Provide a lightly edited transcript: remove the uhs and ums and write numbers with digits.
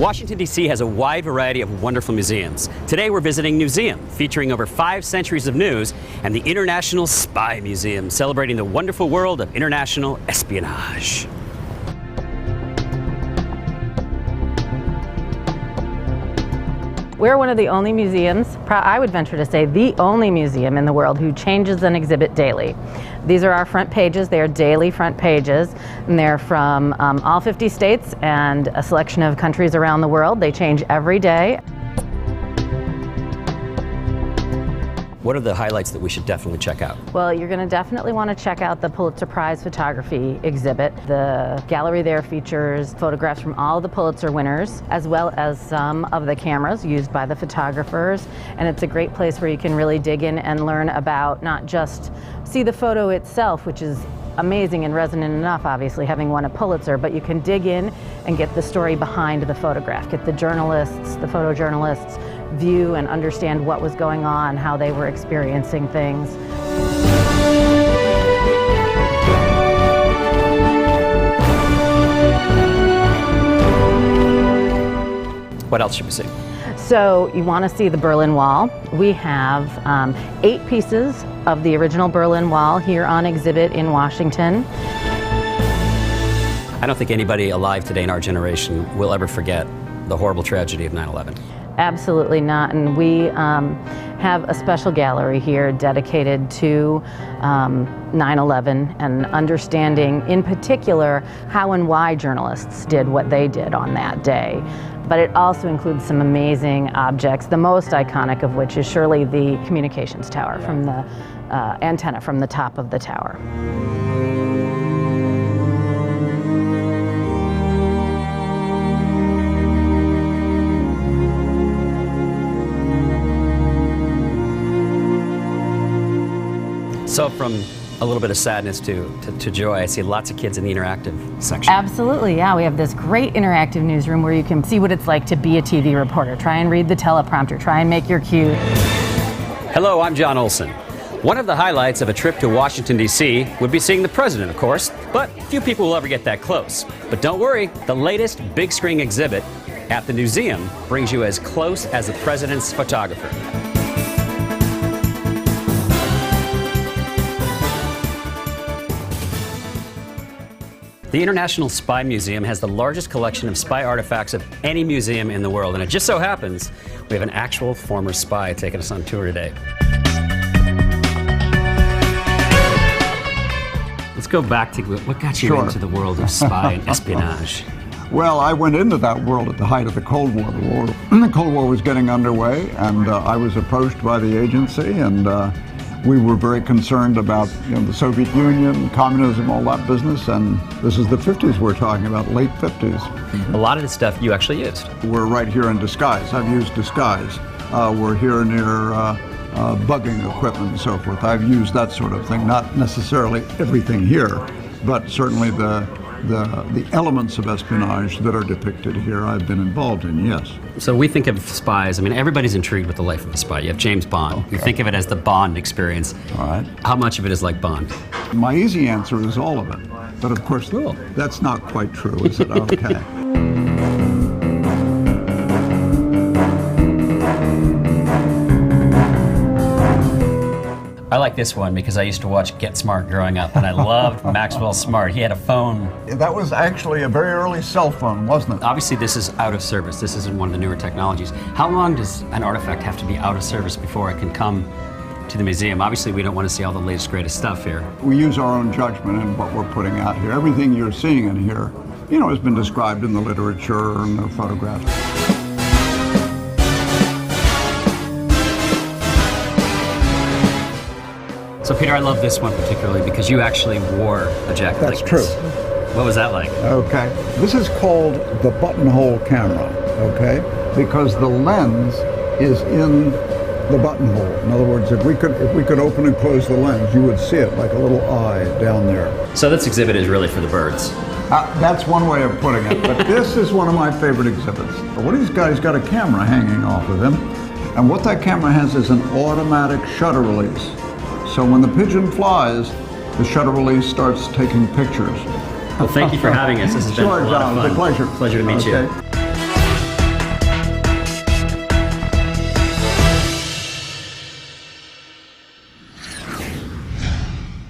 Washington, D.C. has a wide variety of wonderful museums. Today we're visiting Newseum, featuring over 5 centuries of news, and the International Spy Museum, celebrating the wonderful world of international espionage. We're one of the only museums, I would venture to say the only museum in the world, who changes an exhibit daily. These are our front pages. They are daily front pages, and they're from all 50 states and a selection of countries around the world. They change every day. What are the highlights that we should definitely check out? Well, you're going to definitely want to check out the Pulitzer Prize photography exhibit. The gallery there features photographs from all the Pulitzer winners, as well as some of the cameras used by the photographers. And it's a great place where you can really dig in and learn about, not just see the photo itself, which is amazing and resonant enough, obviously, having won a Pulitzer, but you can dig in and get the story behind the photograph, get the journalists, the photojournalists' view and understand what was going on, how they were experiencing things. What else should we see? So you want to see the Berlin Wall. We have 8 pieces of the original Berlin Wall here on exhibit in Washington. I don't think anybody alive today in our generation will ever forget the horrible tragedy of 9/11. Absolutely not, and we have a special gallery here dedicated to 9/11 and understanding in particular how and why journalists did what they did on that day. But it also includes some amazing objects, the most iconic of which is surely the communications tower, from the antenna from the top of the tower. So from a little bit of sadness to joy, I see lots of kids in the interactive section. Absolutely, yeah. We have this great interactive newsroom where you can see what it's like to be a TV reporter. Try and read the teleprompter, try and make your cue. Hello, I'm John Olson. One of the highlights of a trip to Washington, D.C. would be seeing the president, of course, but few people will ever get that close. But don't worry, the latest big screen exhibit at the Newseum brings you as close as the president's photographer. The International Spy Museum has the largest collection of spy artifacts of any museum in the world, and it just so happens we have an actual former spy taking us on tour today. Let's go back to what got you into the world of spy and espionage. Well, I went into that world at the height of the Cold War. The Cold War was getting underway, and I was approached by the agency, and we were very concerned about the Soviet Union, communism, all that business, and this is the 50s we're talking about, late 50s. A lot of the stuff you actually used. We're right here in disguise. I've used disguise. We're here near bugging equipment and so forth. I've used that sort of thing, not necessarily everything here, but certainly the elements of espionage that are depicted here I've been involved in, yes. So we think of spies, I mean, everybody's intrigued with the life of a spy. You have James Bond. Okay. You think of it as the Bond experience. All right. How much of it is like Bond? My easy answer is all of it. But of course, that's not quite true, is it? Okay. I like this one because I used to watch Get Smart growing up, and I loved Maxwell Smart. He had a phone. That was actually a very early cell phone, wasn't it? Obviously, this is out of service. This isn't one of the newer technologies. How long does an artifact have to be out of service before it can come to the museum? Obviously, we don't want to see all the latest, greatest stuff here. We use our own judgment in what we're putting out here. Everything you're seeing in here, has been described in the literature and the photographs. So Peter, I love this one particularly because you actually wore a jacket like this. That's true. What was that like? Okay. This is called the buttonhole camera, okay? Because the lens is in the buttonhole. In other words, if we could open and close the lens, you would see it like a little eye down there. So this exhibit is really for the birds. That's one way of putting it, but this is one of my favorite exhibits. One of these guys got a camera hanging off of him, and what that camera has is an automatic shutter release. So when the pigeon flies, the shutter release starts taking pictures. Well, thank you for having us. This has been a lot of fun. It's a pleasure. Pleasure to meet you.